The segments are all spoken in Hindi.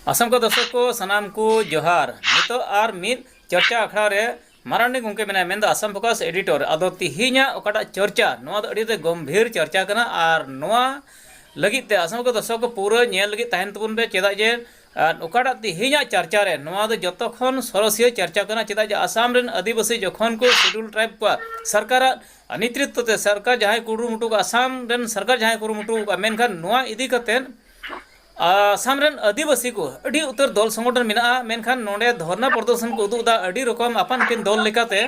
असम को दर्शक को सनाम को जोहार नितो आर मिद चर्चा अखड़ा रे मारानी गुंके मेना मेन असम फोकस एडिटर अदो तिहिना ओकाटा चर्चा नोआ दो अड़ी गंभीर चर्चा कना आर नोआ लगित ते असम को दर्शक को पूरा नेल लगित तहन तबुन बे चेदा जे ओकाटा तिहिना चर्चा रे नोआ दो जतो खन सरसिया चर्चा कना चेदा जे असम रेन आदिवासी जखन को शेड्यूल ट्राइब को सरकार नेतृत्व ते सरकार जहां कुरुमुटु को असम रेन सरकार जहां कुरुमुटु मेनखान नोआ इदी कतेन आसाम रेन आदिवासी को अड़ी उतर दल संगठन मेना मेनखान नोडे धरना प्रदर्शन को उदुदा अड़ी रकम अपन पिन दल लेकाते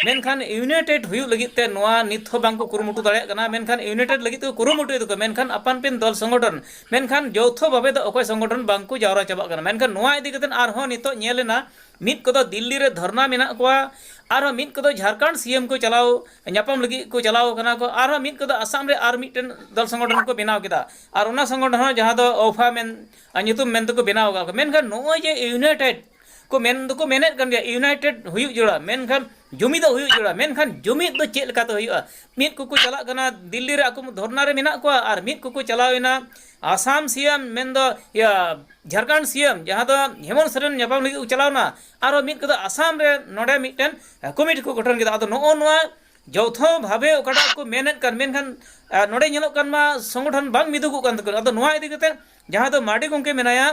मेनखान यूनाइटेड हुयु लगित ते नोआ निथ बांग को कुरुमुटु दाड़े कना मेनखान यूनाइटेड लगित को कुरुमुटु इदुको मेनखान अपन पिन दल संगठन मेनखान जौथो भाबे द अकय संगठन बांग को जावरा चाबा कना मेनखान नोआ इदी कतेन आरहो नितो नेलेना मित को दिल्ली रे धरना मेना कोआ आरो मित को झारखंड सीएम को चलाओ न्यापाम लगी को चलाओ कना को आरो मित को असम रे आर मिटन दल संगठन को बनाव केदा आर उना संगठन जहां दो ओफा मेन नितुम मेन तो को बनाव का मेनखान नोय जे यूनाइटेड को मेन दो को मेनेट कन गया यूनाइटेड हुयु जोड़ा मेनखान जुमिद हुयु जोड़ा मेनखान जुमिद दो चेल का तो हुयु मित को चला कना दिल्ली रे आकु धरना रे मेना को आर मित को चलावेना आसाम सीएम मेन दो या झारखंड सीएम जहां दो हेमंत सोरेन न्यापाम लगी चलावना आरो मित को आसाम रे नोडे मिटन कमिटी को गठन केदा आदो नो नोआ जौथो भावे ओकाटा को मेनेट कर मेनखान नोडे नेलो कन मा संगठन बांग मिदुगु कन तको आदो नोआ इदी कते जहां दो माडी गोंके मेनाया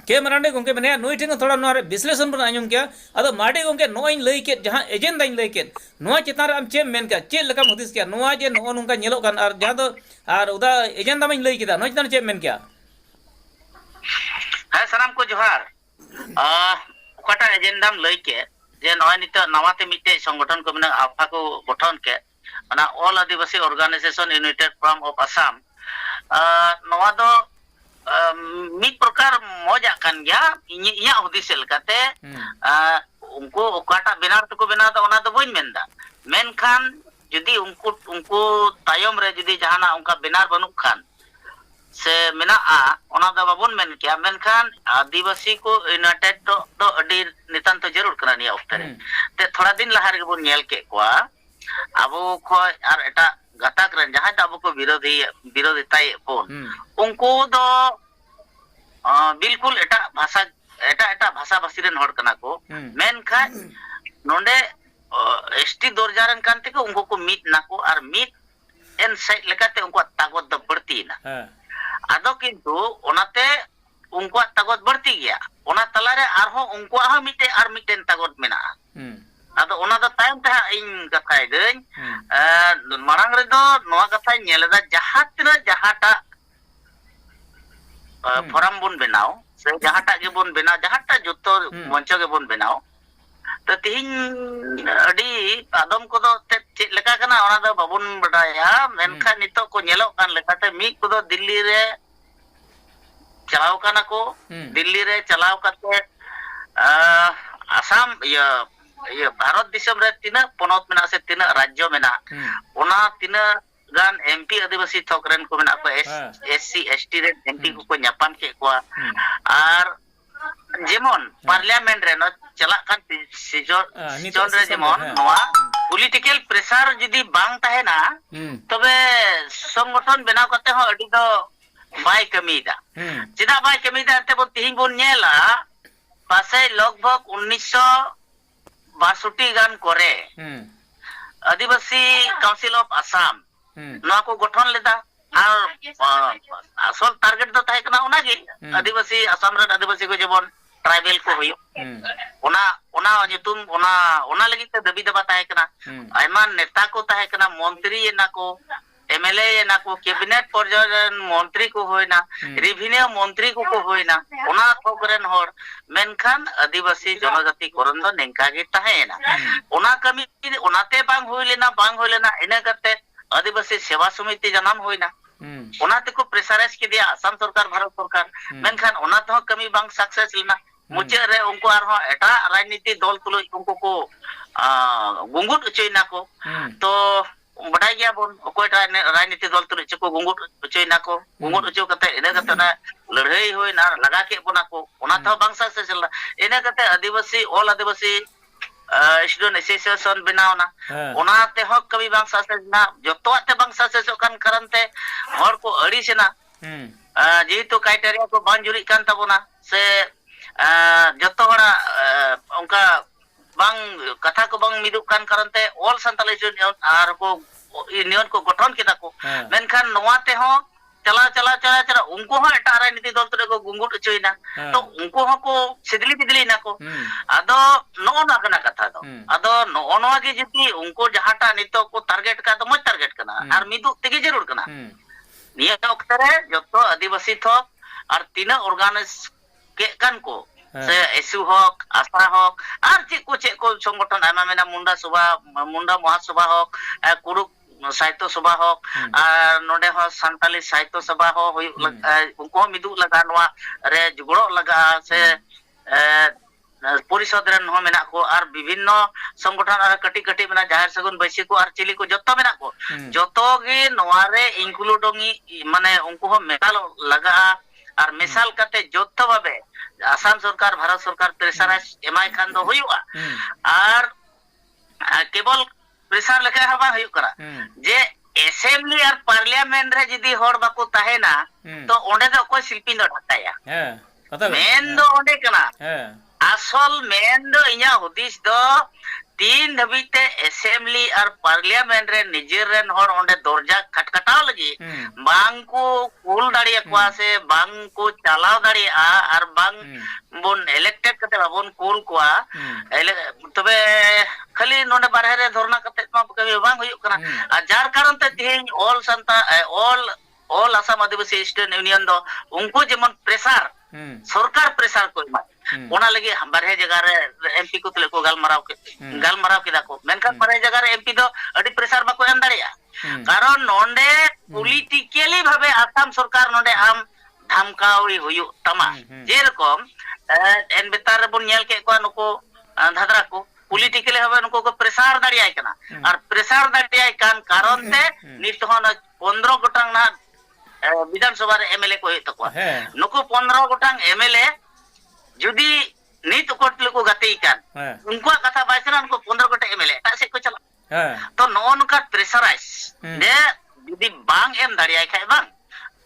के मरांडे गोंके मेनाया नुई ठेन थोड़ा नोआ रे विश्लेषण बन आंजम किया आदो माडी गोंके नोई लई के जहां एजेंडा इन लई के नोआ चितान रे आम चेम मेन का चे लका हुदिस किया नोआ जे नो नुंका नेलो कन आर जहां दो आर उदा एजेंडा में लई केदा नोई चितान चेम मेन किया है सलाम को जोहार ओकाटा एजेंडा में लई के जे नोय नित नवाते मिटे संगठन को मेना आफा को गठन के ना all Adivasi organisation united from of Assam नवा दो मित प्रकार मजा कान गया इया हुदिस लकाते उनको ओकाटा बेनार तो को बेना दा ओना दो बइन मेनदा मेनखान जदी उनको तायम रे जदी जहाना उनका बेनार बनुक खान से मेना ओना दा बाबन मेन किया मेनखान आदिवासी को यूनाइटेड तो अडी नितान तो जरूर करा निया उफ्तरे ते थोड़ा दिन लहार के बोन नेल के कोआ अबो को आर एटा गताक रन जहां ता अबो को विरोधिताय बोन उनको दो बिल्कुल एटा भाषा भाषी रेन हड़ कना को मेनखान नोंडे एसटी दर्जारन कानते को उनको को मीट ना को आर मीट एन साइड लेकाते उनको ताकत द बढ़ती ना आदो किंतु ओनाते उनको ताकत बढ़ती गया ओना तलारे आरहो उनको हा मिटे आर मिटेन ताकत मेना आदो ओना द टाइम ता इन कथाय गई मारांग रे दो नोआ कथाय नेलदा जहाटा फोरम बुन बनाओ से जहाटा के बुन बनाओ जहाटा जुतो मंच के बुन बनाओ तो तिहिन अडी आदम को दो चेक लेका कना ओना दो बाबुन बडाया मेनखा नितो को नेलो कान लेकाते मी को दो दिल्ली रे चलाव कना को दिल्ली रे चलाव कते आसाम ये भारत दिसम रे तिना पोनोत मेना से तिना राज्य मेना ओना तिना गान एमपी आदिवासी थोकरेन को मेना को एससी एसटी रे एमपी को न्यापाम के को आर जेमन पार्लियामेंट रे न चला कान सीजन रे जेमन नोआ पॉलिटिकल प्रेशर जदी बांग ताहे ना तबे संगठन बनाव कते हो अडी दो बाय कमीदा चिदा बाय कमीदा ते बन तिहिं बन नेला पासे लगभग 1962 गान करे आदिवासी काउंसिल ऑफ असम नोआ को गठन लेदा आर असल टारगेट दो ताहे कना ओना गे आदिवासी असम रे आदिवासी को जेबन ट्राइबल को होयो ओना जुतुम ओना लगी ते दबी दबा ताहे कना आयमा नेता को ताहे कना मंत्री ना को एमएलए ना को कैबिनेट पर्यावरण मंत्री को होइना रेवेन्यू मंत्री को होइना ओना थोकरेन हर मेनखान आदिवासी जनजाति करन दो नेंका गे ताहेना ओना कमी ओनाते बांग होइलेना इना करते आदिवासी सेवा समिति जनाम होइना ओनाते को प्रेशराइज के दिया असम सरकार भारत सरकार मेनखान ओनाते हो कमी बांग सक्सेस लेना मुचे रे उनको आरो एटा राजनीति दल तुलो उनको को गुंगुट उचैना को तो बडाई गया बोन कोइटा राजनीति दल तुलो चको गुंगुट उचैना को गुंगुट उचो कते इने कते ना लड़ाई होय ना लगा के बोना को ओनाते बांग सक्सेस लेना इने कते आदिवासी ऑल आदिवासी स्टूडेंट एसोसिएशन बनावना ओनाते हो कभी बांग सक्सेस ना जतोते बांग सक्सेस कान करनते हर को अड़ी सेना जेहेतु क्राइटेरिया को बांजुरी कान तबोना se joto hora onka bang katha ko bang miduk kan karante all santal union ar ko union ko gothon kita ko menkhan noa te ho chala unko ho eta rajniti dol tore ko gungut uchoina to unko ho ko sidli bidli na ko ado no na kana katha do ado no noa ge jiti unko jahata nito ko target ka do mo target kana ar miduk tege jarur kana niya okte re joto adivasi thok ar tina organize ke kan ko se esu hok asa hok ar chek ko সংগঠন আইমা মেনা মুন্ডা মহাসভা হক কুরুক সাহিত্য সভা হক আর নডে হ সান্তালি সাহিত্য সভা হ হুই উনকো মিদু লাগা নোয়া রে জুগড়ো লাগা সে পরিষদ রেন হ মেনা কো আর বিভিন্ন সংগঠন আর কটি কটি মেনা জাহের সগুন বৈশি को আর চিলি को जत्तो मेना को जत्तो गे नोआ रे इंक्लूडिंग माने उनको हो मेटाल लगा আর মিসাল কাতে যৌথ ভাবে আসাম সরকার ভারত সরকার প্রেসারাইজ এমআই খান দো হইবা আর কেবল প্রেসার লেখা হবা হইউ করা যে অ্যাসেম্বলি আর পার্লামেন্ট রে যদি হড় বাকো তাহেনা তো ওন্ডে দো কোই শিল্পী দ ঢাকায়া মেন দো ওন্ডে কানা আসল মেন দো ইয়া হুদিস দো तीन धबीते असेंबली और पार्लियामेंट रे निजेर रेन हर ओंडे दरजा खटखटाव लगी बांग को कुल दाड़िया कुआ से बांग को चलाव दाड़िया और बांग बोन इलेक्टेड कते बाबोन कुल कुआ तबे खाली नोंडे बारहे रे धरना कते मा कभी बांग हुयुक कना जार कारण ते तेन ऑल आसाम आदिवासी स्टेट यूनियन दो उनको जेमन प्रेसार सरकार प्रेसार को मा ओना लगी बारहे जगह रे एमपी को तले को गालमाराव केदा को मेनखान बारहे जगह रे एमपी दो अडी प्रेसार बाको एम दाड़िया कारण नोंडे पॉलिटिकली भाबे आसाम सरकार नोंडे आम धमकावड़ी हुयु तमा जेरकम एन बेतार बन नेल के को नुको धादरा को पॉलिटिकली भाबे नुको को प्रेसार दाड़िया कना और प्रेसार दाड़िया कान कारण ते नित होन 15 गोटांग ना विधानसभा रे एमएलए को होय तको नुको 15 गोटांग एमएलए जुदी नीत कोट को गाते कान उनको कथा बायसना उनको 15 गोटे एमएलए ता से को चला तो नॉन का प्रेशराइज दे जुदी बांग एम दाड़िया खाय बांग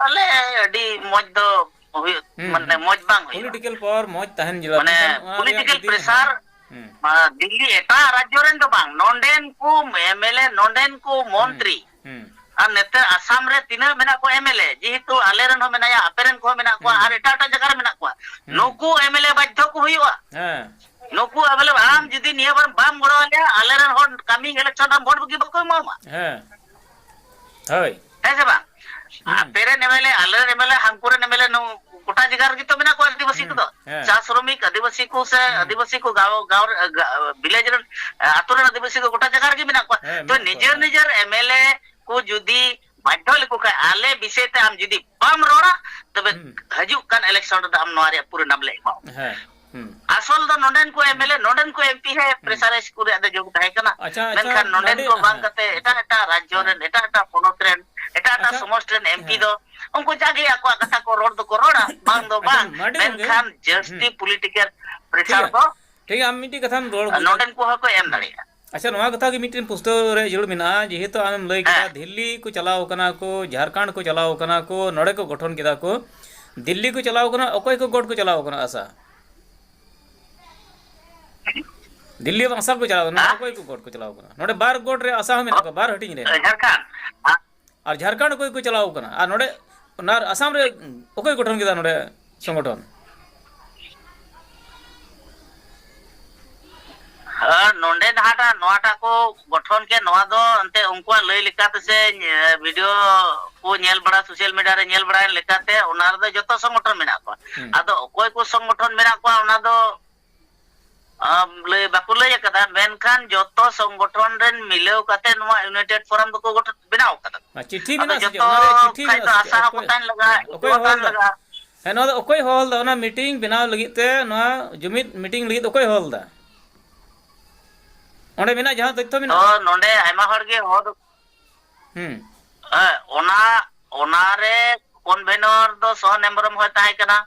अले अडी मज दो माने मज बांग पॉलिटिकल पावर मज तहन जिला माने पॉलिटिकल प्रेशर दिल्ली एटा राज्य रेन दो बांग नोंडेन को एमएलए नोंडेन को मंत्री और नेते आसाम रे तीना मेना को एमएलए जेहेतु आलेरन हो मेनाया अपेरन को मेना को और एटा जगह रे मेना को नुकु एमएलए बाध्य को हुइवा नुकु एमएलए आम जदी निया बार बाम गड़वाले आलेरन हो कमिंग इलेक्शन रे वोट बकी बको मामा होय ऐसे बा अपेरन एमएलए आलेरन एमएलए हमपुरन एमएलए नो कोटा जगह रे तो मेना को आदिवासी को चा श्रमिक आदिवासी को से आदिवासी को गांव विलेज रे आतुरन आदिवासी को कोटा जगह रे मेना को तो निजर एमएलए को जुदी बाध्य लेको का आले विषय ते हम जुदी बम रोड़ा तबे हजू कान इलेक्शन द हम नोरे पूरे नाम ले असल द नोंडेन को एमएलए नोंडेन को एमपी है प्रेशराइज को रे जग थाय कना मेनखान नोंडेन को बांग कते एटा राज्य रे एटा पोनोत रे एटा समस्त रे एमपी दो उनको जागे आको कथा को रोड दो रोड़ा बांग दो बांग मेनखान जस्टी पॉलिटिकल प्रेशर दो ठीक है हम मिटी कथा रोड नोंडेन को हो को एम दाड़िया अच्छा नवा कथा की मिट्टी पुस्तक रे जरूर मिना जेहेतु आम लई कथा दिल्ली को चलाव कना को झारखंड को चलाव कना को नडे को गठन केदा को दिल्ली को चलाव कना ओकोय को गोट को चलाव कना आशा दिल्ली में आसाम को चलाव कना ओकोय को गोट को चलाव कना नडे बार गोट रे आशा में का बार हटिंग रे झारखंड और झारखंड को चलाव कना और नडे नार आसाम रे ओकोय गठन केदा नडे संगठन नोंडे नहाटा नोआटा को गठन के नोआ दो अंते उनको लई लिकाते से वीडियो को नेल बड़ा सोशल मीडिया रे नेल बड़ा लिकाते ओनार दो जतो संगठन मेना को आदो कोई को संगठन मेना को ओना दो लई बाकु लई कदा मेनखान जतो संगठन रेन मिलेव काते नोआ यूनाइटेड फोरम को गठन बनाव कदा चिट्ठी बिना से ओनारे चिट्ठी बिना आशा को तान लगा है नो ओकोय होल दा ओना मीटिंग बनाव लगिते नोआ जुमित मीटिंग लगित ओकोय होल दा ओंडे मेना जहां तथ्य मेना नोंडे आयमा हर गे होद ओना रे कन्वेनर दो सोहन एम्ब्रम होय ताहे कना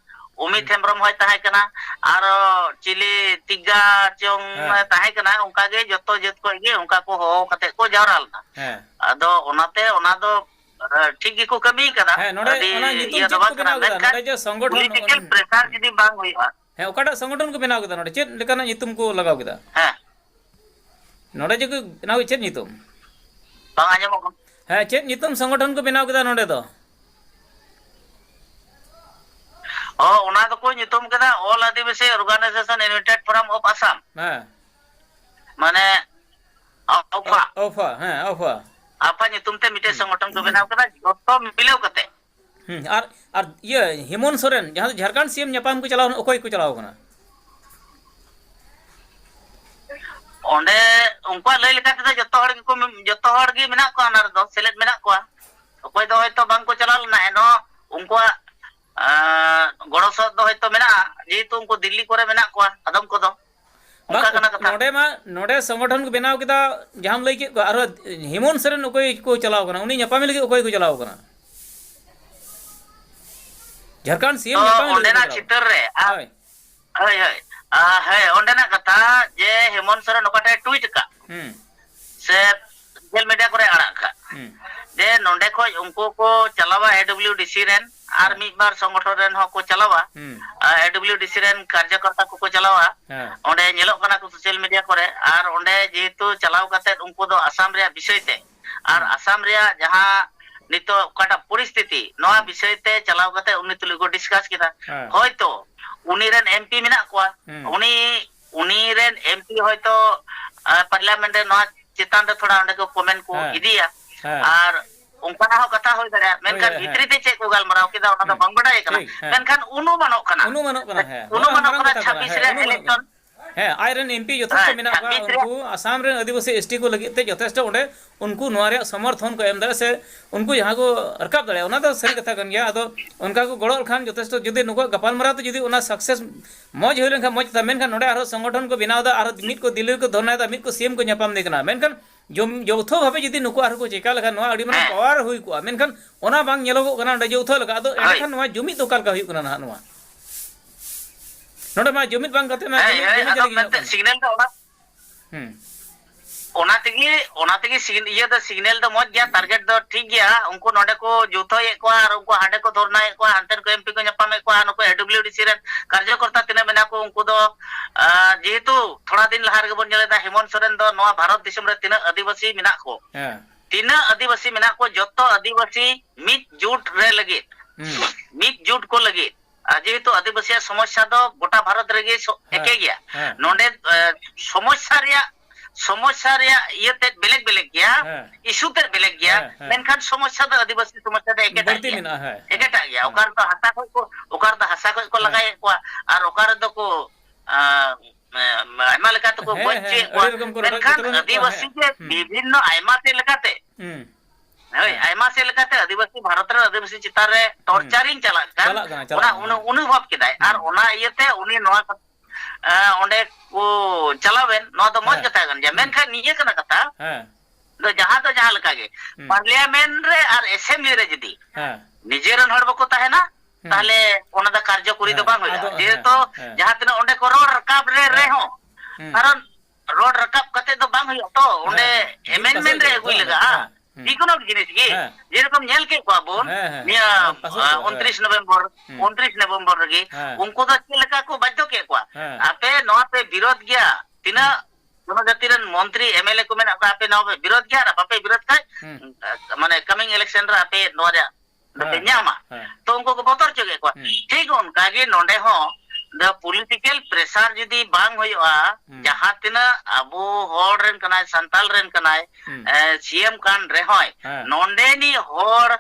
उमित हेम्ब्रम होय ताहे कना आर चिली तिगा चोंग ताहे कना उनका गे जतो जत को गे उनका को हो कते को जावरालना आदो ओनाते ओना दो ठीक ᱜᱮᱠᱚ ᱠᱟᱹᱢᱤ ᱠᱟᱫᱟ ᱦᱮᱸ, ᱱᱚᱰᱮ ᱚᱱᱟ ᱧᱩᱛᱩᱢ ᱪᱮᱫ ᱠᱚ ᱵᱮᱱᱟᱣ ᱠᱮᱫᱟ? ᱱᱚᱰᱮ ᱡᱮ ᱥᱚᱝᱜᱚᱴᱷᱚᱱ ᱯᱚᱞᱤᱴᱤᱠᱮᱞ ᱯᱨᱮᱥᱟᱨ ᱡᱩᱫᱤ ᱵᱟᱝ ᱦᱩᱭᱩᱜᱼᱟ, ᱦᱮᱸ, ᱚᱠᱟᱴᱟᱜ ᱥᱚᱝᱜᱚᱴᱷᱚᱱ ᱠᱚ ᱵᱮᱱᱟᱣ ᱠᱮᱫᱟ? ᱱᱚᱰᱮ ᱪᱮᱫ ᱞᱮᱠᱟᱱᱟᱜ ᱧᱩᱛᱩᱢ ᱠᱚ ᱞᱟᱜᱟᱣ ᱠᱮᱫᱟ? ᱦᱮᱸ ᱱᱚᱰे ᱡᱮ ᱠᱚ ᱵᱮᱱᱟᱣ ᱪᱮᱫ ᱧᱩᱛᱩᱢ? ᱵᱟᱝ ᱟᱸᱡᱚᱢᱚᱜ ᱠᱟᱱᱟ? ᱦᱮᱸ, ᱪᱮᱫ ᱧᱩᱛᱩᱢ ᱥᱚᱝᱜᱚᱴᱷᱚᱱ ᱠᱚ ᱵᱮᱱᱟᱣ ᱠᱮᱫᱟ ᱱᱚᱰᱮ ᱫᱚ? ᱚᱱᱟ ᱫᱚᱠᱚ ᱧᱩᱛᱩᱢ ᱠᱮᱫᱟ ᱚᱞ ᱟᱹᱫᱤᱵᱟᱹᱥᱤ ᱚᱨᱜᱟᱱᱟᱭᱡᱮᱥᱚᱱ ᱤউনাইটেড ᱯᱷᱳরাম অফ আসাম, ᱦᱮᱸ, মানে আফা ᱚফᱟ, ᱦᱮᱸ, ᱚফᱟ। আফা ᱧᱩᱛᱩᱢ ᱛᱮ ᱢᱤᱫᱴᱮᱡ ᱥᱚᱝᱜᱚᱴᱷᱚᱱ ᱠᱚ ᱵᱮᱱᱟᱣ ᱠᱮᱫᱟ ᱡᱚᱛᱚ ᱢᱤᱞᱟᱹᱣ ᱠᱟᱛᱮ। ᱟᱨ ᱤᱭᱟᱹ ᱦᱮᱢᱚᱱᱛ ᱥᱚᱨᱮᱱ ᱡᱟᱦᱟᱸ ᱫᱚ ᱡᱷᱟᱲᱠᱷᱚᱸᱰ ᱥᱤএᱢ ᱧᱟᱯᱟᱢ ᱠᱚ ᱪᱟᱞᱟᱣ ᱚᱠᱚᱭ ᱠᱚ ᱪᱟᱞᱟᱣ ᱠᱟᱱᱟ? ᱚᱸᱰᱮ ᱩᱱᱠᱩᱣᱟᱜ ᱞᱟᱹᱭ ᱞᱮᱠᱟ ᱛᱮᱫᱚ ᱡᱚᱛᱚ ᱦᱚᱲ ᱜᱮ ᱢᱮᱱᱟᱜ ᱠᱚᱣᱟ ᱚᱱᱟ ᱨᱮᱫᱚ ᱥᱮᱞᱮᱫ ᱢᱮᱱᱟᱜ ᱠᱚᱣᱟ। ᱚᱠᱚᱭ ᱫᱚ ᱦᱚᱭᱛᱚ ᱵᱟᱝ ᱠᱚ ᱪᱟᱞᱟᱣ ᱞᱮᱱᱟ ᱮᱱᱦᱚᱸ ᱩᱱᱠᱩᱣᱟᱜ ᱜᱚᱲᱚ ᱥᱚᱦᱚᱫ ᱫᱚ ᱦᱚᱭᱛᱚ ᱢᱮᱱᱟᱜᱼᱟ, ᱡᱮᱦᱮᱛᱩ ᱩᱱᱠᱩ ᱫᱤল্ᱞᱤ ᱠᱚᱨᱮ ᱢᱮᱱᱟᱜ ᱠᱚᱣᱟ ᱟᱫᱚᱢ ᱠᱚᱫᱚ। ᱚᱱᱠᱟ ᱠᱟᱱᱟ ᱠᱟᱛᱷᱟ। ᱱᱚᱰᱮ ᱥᱚᱝᱜᱚᱴᱷᱚᱱ ᱠᱚ ᱵᱮᱱᱟᱣ ᱠᱮᱫᱟ ᱡᱟᱦᱟᱸᱢ ᱞᱟᱹᱭ ᱠᱮᱫ ᱠᱚᱣᱟ, ᱟᱨᱦᱚᱸ ᱦᱮᱢᱚᱱᱛ ᱥᱚᱨᱮᱱ ᱚᱠᱚᱭ ᱠᱚ ᱪᱟᱞᱟᱣ ᱠᱟᱱᱟ? ᱩᱱᱤ ᱧᱟᱯᱟᱢ ᱞᱟᱹᱜᱤᱫ ᱚᱠᱚᱭ ᱠᱚ ᱪᱟᱞᱟᱣ ᱠᱟᱱᱟ? ঝাড়খণ্ড সিএম ᱧᱟᱯᱟᱢ ᱚᱸᱰᱮᱱᱟᱜ ᱪᱤᱛᱟᱹᱨ ᱨᱮ ᱦᱳᱭ ᱦᱳᱭ ᱚᱸᱰᱮᱱᱟᱜ ᱠᱟᱛᱷᱟ ᱡᱮ ᱦᱮᱢᱚᱱᱛ ᱥᱚᱨᱮᱱ ᱚᱠᱟᱴᱟᱜ ᱴᱩইᱴ ᱟᱠᱟᱫ ᱥᱮ ᱥᱳᱥᱟᱞ ᱢᱤᱰᱤᱭᱟ ᱠᱚᱨᱮ ᱟᱲᱟᱜ ᱟᱠᱟᱫ ᱡᱮ ᱱᱚᱰᱮ ᱠᱷᱚᱡ ᱩᱱᱠᱩ ko chalawa AWDC ren ar midbar সংগঠন ren hoko chalawa AWDC ren karyakarta ko chalawa onde nyelok kana ko social media kore ar onde jehetu chalaw kate unku do Assam rea bishoy te ar Assam rea jaha nito okata poristiti noa bishoy te chalaw kate uni tuli ko discuss kita hoyto uni ren MP menak kwa uni ren MP hoyto parliament re noa chetan re thoda onde ko comment ko idiya ar ᱚᱱᱠᱟᱱᱟᱜ ᱦᱚᱸ ᱠᱟᱛᱷᱟ ᱦᱩᱭ ᱫᱟᱲᱮᱭᱟᱜᱼᱟ ᱢᱮᱱᱠᱷᱟᱱ ᱵᱷᱤᱛᱨᱤ ᱛᱮ ᱪᱮᱫ ᱠᱚ ᱜᱟᱞᱢᱟᱨᱟᱣ ᱠᱮᱫᱟ ᱚᱱᱟ ᱫᱚ ᱵᱟᱝ ᱵᱟᱰᱟᱭ ᱠᱟᱱᱟ ᱢᱮᱱᱠᱷᱟᱱ ᱩᱱᱩᱢᱟᱱᱚᱜ ᱠᱟᱱᱟ ᱦᱮᱸ, ᱩᱱᱩᱢᱟᱱᱚᱜ ᱠᱟᱱᱟ 26 ᱨᱮ ᱤᱞᱮᱠᱥᱚᱱ ᱦᱮᱸ ᱟᱭᱨᱮᱱ ᱮᱢᱯি ᱡᱚᱛᱷᱮᱥᱴᱚ ᱢᱮᱱᱟᱜ ᱠᱚᱣᱟ ᱩᱱᱠᱩ ᱟᱥᱟᱢ ᱨᱮᱱ ᱟᱹᱫᱤᱵᱟᱹᱥᱤ ᱮᱥᱴᱤ ᱠᱚ ᱞᱟᱹᱜᱤᱫ ᱛᱮ ᱡᱚᱛᱷᱮᱥᱴᱚ ᱚᱸᱰᱮ ᱩᱱᱠᱩ ᱱᱚᱣᱟ ᱨᱮᱭᱟᱜ ᱥᱚᱢᱚᱨᱛᱷᱚᱱ ᱠᱚ ᱮᱢ ᱫᱟᱲᱮᱭᱟᱜᱼᱟ ᱥᱮ ᱩᱱᱠᱩ ᱡᱟᱦᱟᱸ ᱠᱚ ᱨᱟᱠᱟᱵ ᱫᱟᱲᱮᱭᱟᱜᱼᱟ ᱚᱱᱟ ᱫᱚ ᱥᱟᱹᱨᱤ ᱠᱟᱛᱷᱟ ᱠᱟᱱ ᱜᱮᱭᱟ ᱟᱫᱚ ᱚᱱᱠᱟ ko ᱜᱚᱲᱚ ᱞᱮᱠᱷᱟᱱ ᱡᱚᱛᱷᱮᱥᱴᱚ ᱡᱩᱫᱤ ᱱᱩᱠᱩᱣᱟᱜ ᱜᱟᱯᱟᱞᱢᱟᱨᱟᱣ ᱛᱮ ᱡᱩᱫᱤ ᱚᱱᱟ ᱥᱟᱠᱥᱮᱥ ᱢᱚᱡᱽ ᱦᱩᱭ ᱞᱮᱱᱠᱷᱟᱱ ᱢᱚᱡᱽ ᱛᱟ ᱢᱮᱱᱠᱷᱟᱱ ᱱᱚᱰᱮ ᱟᱨᱦᱚᱸ ᱥᱚᱝᱜᱚᱴᱷᱚᱱ ᱠᱚ ᱵᱮᱱᱟᱣ ᱫᱟ ᱟᱨ ᱢᱤᱫ ᱠᱚ ᱫᱤᱞᱞᱤ ᱠᱚ ᱫᱷᱚᱨᱱᱟᱭ ᱫᱟ ᱢᱤᱫ ᱠᱚ ᱥᱤএᱢ ᱠᱚ ᱧᱟᱯᱟᱢ ᱫᱮ ᱠᱟᱱᱟ ᱢᱮᱱᱠᱷᱟन যৌথ ভাবে যদি নুকু আর কো চেকা লেখান নোয়া আড়ি মানে পাওয়ার হুই কোয়া মেনখান ওনা বাং ñᱮᱞᱚᱜᱚᱜ ᱠᱟᱱᱟ ᱚᱸᱰᱮ ᱡᱚᱛᱷᱚ ᱞᱮᱠᱟ ᱟᱫᱚ ᱮᱱᱠᱷᱟᱱ ᱱᱚᱣᱟ ᱡᱩᱢᱤᱫ ᱫᱚ ᱚᱠᱟ ᱞᱮᱠᱟ ᱦᱩᱭᱩᱜ ᱠᱟᱱᱟ ᱱᱟᱦᱟᱜ ᱱᱚᱣᱟ ᱱᱚᱰᱮ ᱢᱟ ᱡᱩᱢᱤᱫ ᱵᱟᱝ ᱠᱟᱛᱮ ᱢᱟ सिग्नल का ona tegi iya da signal da moj gya target da ठीक गया उनको नोडे को जुतो एक को और उनको हाडे को धरना एक को हंटेन को एमपी को nyapam एक को उनको AWDC ren कार्यकर्ता तिना मेना को उनको दो जेहेतु थोड़ा दिन लहार के बन जले दा हेमंत सोरेन दो नवा भारत दिसम रे तिना आदिवासी मेना को तिना आदिवासी मेना को जत्तो आदिवासी मिट जुट रे लगे मिट जुट को लगे जेहेतु आदिवासी समस्या दो गोटा भारत रेगे एके गया नोडे समस्या रे ये ते बेलेग बेलेग गया इशू ते बेलेग गया मेनखान समस्या द आदिवासी समस्या द एकेटा गया ओकार तो हसा को लगाए को और ओकार द को आयमा लेका तो को बच्चे मेनखान आदिवासी के विभिन्न आयमा ते लगाते हय आयमा से लगाते आदिवासी भारत रे आदिवासी चितार रे टॉर्चरिंग चला अनुभव केदाय और ओना इयते उनी नोआ onde ko chalawen no do moj kata kan ja menkhan niye kana kata do jahan leka ge parliament re ar assembly re jodi nijeran hor bako tahena tahle ona da karjo kuri do bang hoya je to jahan tina onde ko road rakab re ho karon road rakab kate do bang hoya to onde amendment re agui lega dikono jinis ge jerokom nyel ke ko bon niya 29 नवंबर ᱨᱮᱜᱮ उनको ᱫᱚ ᱪᱮᱫ ᱞᱮᱠᱟ ᱠᱚ ᱵᱟᱫᱽᱫᱷᱚ ᱠᱮ ᱠᱚᱣᱟ ᱟᱯᱮ ᱱᱚᱣᱟ ᱯᱮ ᱵᱤᱨᱳধ ᱜᱮᱭᱟ ᱛᱤᱱᱟᱹᱜ ᱡᱚᱱᱚᱡᱟᱛᱤ ᱨᱮᱱ ᱢᱚন্ত্রী एमएलए को मेना ᱟᱯᱮ ᱱᱚᱣᱟ ᱯᱮ ᱵᱤᱨᱳধ ᱜᱮᱭᱟ ᱟᱨ ᱵᱟᱯᱮ ᱵᱤᱨᱳধ ᱠᱷᱟᱡ ᱢᱟᱱᱮ ᱠᱟमिंग इलेक्शन ᱨᱮ ᱟᱯᱮ ᱱᱚᱣᱟ ᱨᱮ ᱯᱮ ᱧᱟᱢᱟ तो उनको को बतर चगे को ठीक उनका गे नोंडे हो द पॉलिटिकल प्रेशर जदी बांग होयआ जहां तिना अबो होड़ रेन कनाय संताल रेन कनाय सीएम कान रे होय नोंडे नि होड़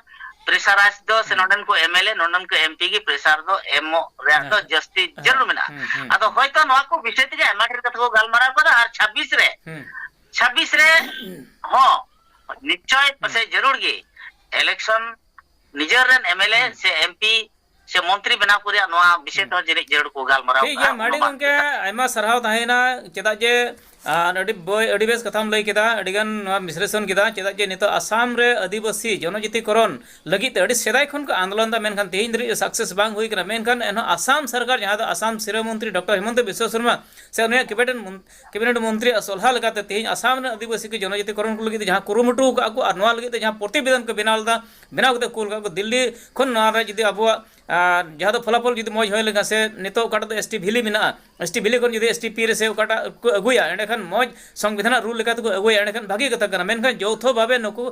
प्रेशराइज दो से नोंडन को एमएलए नोंडन को एमपी की प्रेशर दो एमओ रे तो जस्ती जरूर मेना अतो होयतो नवा को विषय ते एमाटर कथा को गालमारा कर और 26 रे हो निश्चय पसे जरूर गे इलेक्शन निजर रेन एमएलए से एमपी से मंत्री बना को रिया नोआ विषय तो जने जड़ को गालमाराव ठीक है माडी गंके आयमा सरहाव ताहेना चेदा जे अडी बेस कथाम लई केदा अडिगान विश्लेषण केदा चेदा जे नितो आसाम रे आदिवासी जनजातिकरण लगी ते अडी सेदाय खन को आंदोलन दा मेनखान तेहिन दरि सक्सेस बांग हुई कना मेनखान एनो आसाम सरकार जहां आसाम शिरो मंत्री डॉक्टर हेमंत बिश्व शर्मा से उन्हें कैबिनेट मंत्री सलाह लगाते तेहिन आसाम रे आदिवासी के जनजातिकरण को लगी जहां कुरुमुटु का को नवा लगी जहां प्रतिवेदन को बनाव कते कुल का दिल्ली खन नवा रे जदी अबुआ जहां दो फलाफल जदी मौज होय लगा से नितो काटा एसटी भिली मिना एसटी भिली कोन जदी एसटी पी रे से काटा को अगुया एंडे खान मौज संविधान रूल लेका को अगुया एंडे खान भागी कथा कना मेनखान जौथो भाबे नको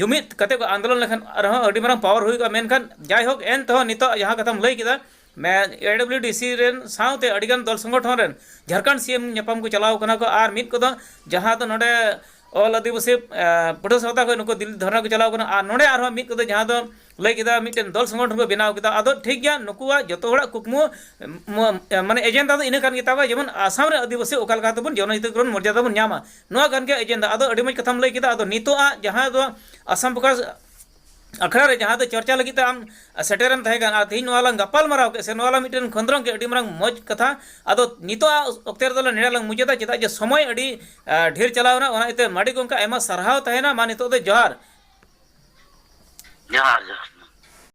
जुमित कते को आंदोलन लेखान रहो अडी मारंग पावर हुई का मेनखान जाय होक एन तो नितो जहां कथाम लई किदा मैं एडब्ल्यूडीसी रेन साउते अडिगान दल संगठन रेन झारखंड सीएम नेपाम को चलाव कना को आर मित को जहां तो नोडे ऑल आदिवासी पटो सवता को नको दिल्ली धरना को चलाव कना आ नोडे आरो मित को जहां तो लई किदा मिटन दल संगठन को बनाव किदा आदो ठीक गया नुकुआ जतो हड़ा कुकमु माने एजेंडा तो इने कान किताबा जेमन आसाम रे आदिवासी ओकाल का तबन जनजातिकरण मर्यादा बन न्यामा नोआ कान के एजेंडा आदो अडी मज कथाम लई किदा आदो नितो आ जहां दो आसाम प्रकाश अखड़ा रे जहां चर्चा लगी आम सेटेरन तहेगान तेज नवाला गपाल माराव के से नवाला मिटन खंद्रंग के अडी मारंग मौज कथा आदो नितो ओक्ते रे नेड़ा लंग मुजेदा चेदा जे समय अडी ढेर चलावना ओना इते माडी गोंका एमा सरहाव तहेना मा नितो दे जोहार जोहार